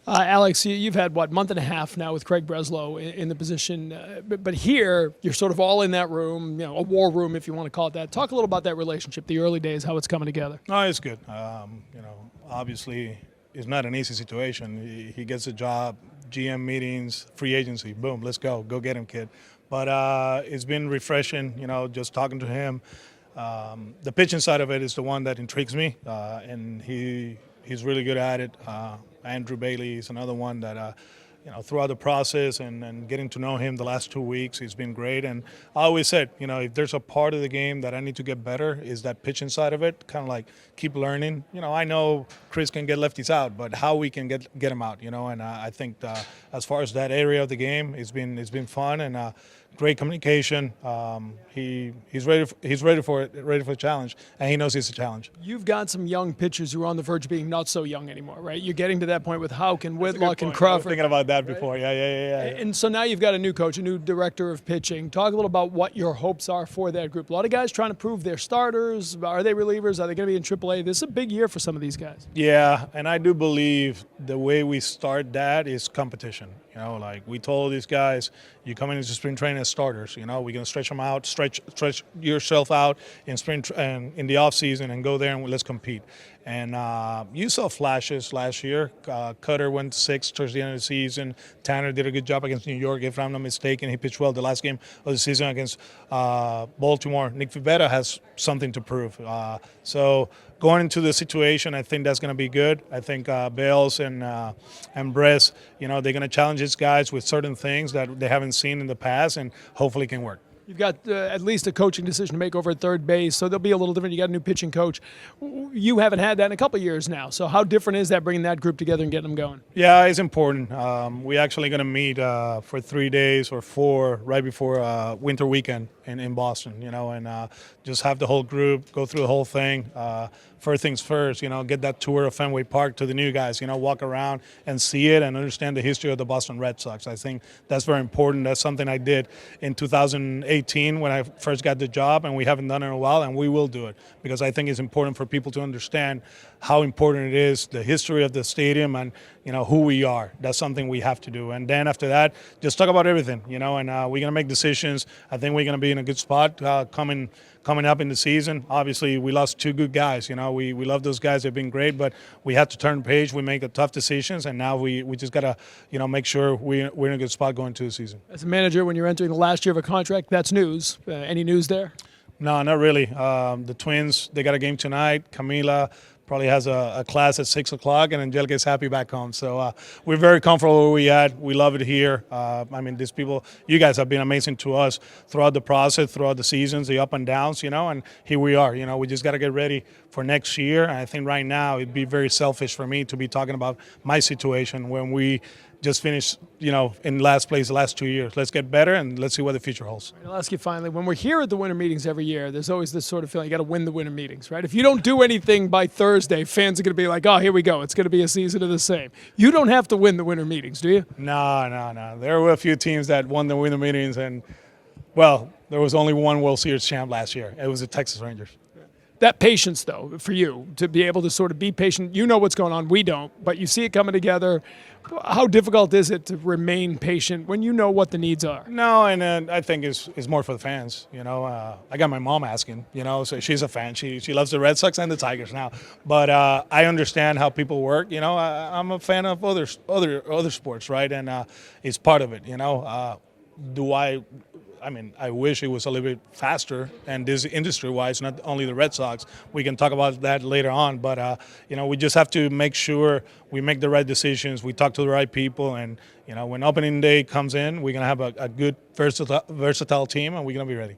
Alex, you've had, month and a half now with Craig Breslow in the position. But here, you're sort of all in that room, a war room, if you want to call it that. Talk a little about that relationship, the early days, how it's coming together. No, it's good. Obviously, it's not an easy situation. He gets a job, GM meetings, free agency, boom, let's go get him, kid. But it's been refreshing, just talking to him. The pitching side of it is the one that intrigues me, and he's really good at it. Andrew Bailey is another one that, throughout the process and getting to know him the last 2 weeks, he's been great. And I always said, if there's a part of the game that I need to get better, is that pitching side of it, kind of like keep learning. I know Chris can get lefties out, but how we can get him out, and I think as far as that area of the game, it's been fun and great communication. He's ready for it, ready for the challenge, and he knows it's a challenge. You've got some young pitchers who are on the verge of being not so young anymore, right? You're getting to that point with Houck and Whitlock and Crawford. I was thinking about that before. Right? Yeah. And so now you've got a new coach, a new director of pitching. Talk a little about what your hopes are for that group. A lot of guys trying to prove they're starters. Are they relievers? Are they going to be in AAA? This is a big year for some of these guys. Yeah, and I do believe the way we start that is competition. Like we told these guys, you come into spring training as starters. We're going to stretch them out, stretch yourself out in spring and in the off season, and go there and let's compete. And you saw flashes last year. Cutter went 6 towards the end of the season. Tanner did a good job against New York, if I'm not mistaken. He pitched well the last game of the season against Baltimore. Nick Fibetta has something to prove. So going into the situation, I think that's going to be good. I think Bales and Bress, they're going to challenge these guys with certain things that they haven't seen in the past, and hopefully can work. You've got at least a coaching decision to make over at third base, so they'll be a little different. You got a new pitching coach. You haven't had that in a couple of years now. So how different is that, bringing that group together and getting them going? Yeah, it's important. We're actually going to meet for 3 days or 4 right before winter weekend in Boston, and just have the whole group go through the whole thing. First things first, get that tour of Fenway Park to the new guys, walk around and see it and understand the history of the Boston Red Sox. I think that's very important. That's something I did in 2018 when I first got the job, and we haven't done it in a while, and we will do it because I think it's important for people to understand how important it is, the history of the stadium, and who we are. That's something we have to do. And then after that, just talk about everything, and we're going to make decisions. I think we're going to be in a good spot coming up in the season. Obviously, we lost 2 good guys. We love those guys. They've been great, but we had to turn the page. We make the tough decisions, and now we just got to make sure we're in a good spot going into the season. As a manager, when you're entering the last year of a contract, that's news. Any news there? No, not really. The Twins, they got a game tonight. Camila probably has a class at 6 o'clock, and Angelica's happy back home. So we're very comfortable where we at. We love it here. These people, you guys have been amazing to us throughout the process, throughout the seasons, the up and downs, and here we are. We just got to get ready for next year. And I think right now it'd be very selfish for me to be talking about my situation when we just finished, in last place the last 2 years. Let's get better, and let's see what the future holds. I'll ask you finally, when we're here at the winter meetings every year, there's always this sort of feeling you got to win the winter meetings, right? If you don't do anything by Thursday, fans are going to be like, oh, here we go. It's going to be a season of the same. You don't have to win the winter meetings, do you? No. There were a few teams that won the winter meetings, and, well, there was only one World Series champ last year. It was the Texas Rangers. That patience, though, for you, to be able to sort of be patient, you know what's going on, we don't, but you see it coming together. How difficult is it to remain patient when you know what the needs are? No, and I think it's more for the fans. I got my mom asking, so she's a fan. She loves the Red Sox and the Tigers now. But I understand how people work. I'm a fan of other sports, right? And it's part of it, I wish it was a little bit faster, and this industry-wise, not only the Red Sox. We can talk about that later on, but we just have to make sure we make the right decisions, we talk to the right people, and when opening day comes in, we're going to have a good, versatile team, and we're going to be ready.